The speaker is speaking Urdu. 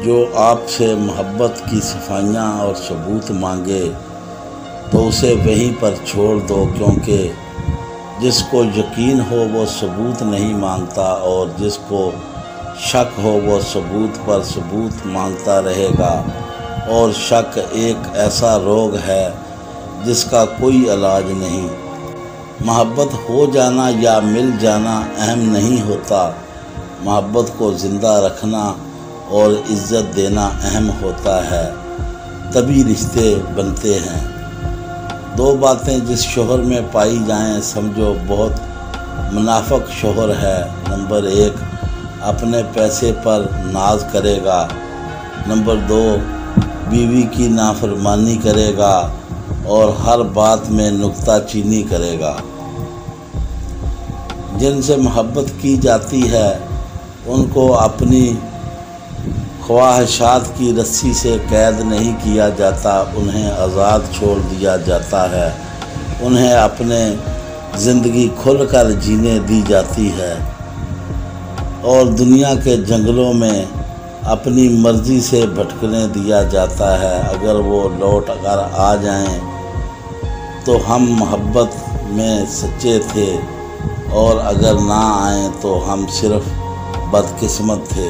جو آپ سے محبت کی صفائیاں اور ثبوت مانگے تو اسے وہیں پر چھوڑ دو، کیونکہ جس کو یقین ہو وہ ثبوت نہیں مانگتا، اور جس کو شک ہو وہ ثبوت پر ثبوت مانگتا رہے گا، اور شک ایک ایسا روگ ہے جس کا کوئی علاج نہیں۔ محبت ہو جانا یا مل جانا اہم نہیں ہوتا، محبت کو زندہ رکھنا اور عزت دینا اہم ہوتا ہے، تبھی رشتے بنتے ہیں۔ دو باتیں جس شوہر میں پائی جائیں سمجھو بہت منافق شوہر ہے۔ نمبر 1، اپنے پیسے پر ناز کرے گا۔ نمبر 2، بیوی کی نافرمانی کرے گا اور ہر بات میں نکتہ چینی کرے گا۔ جن سے محبت کی جاتی ہے ان کو اپنی خواہشات کی رسی سے قید نہیں کیا جاتا، انہیں آزاد چھوڑ دیا جاتا ہے، انہیں اپنے زندگی کھل کر جینے دی جاتی ہے، اور دنیا کے جنگلوں میں اپنی مرضی سے بھٹکنے دیا جاتا ہے۔ اگر وہ لوٹ کر آ جائیں تو ہم محبت میں سچے تھے، اور اگر نہ آئیں تو ہم صرف بدقسمت تھے۔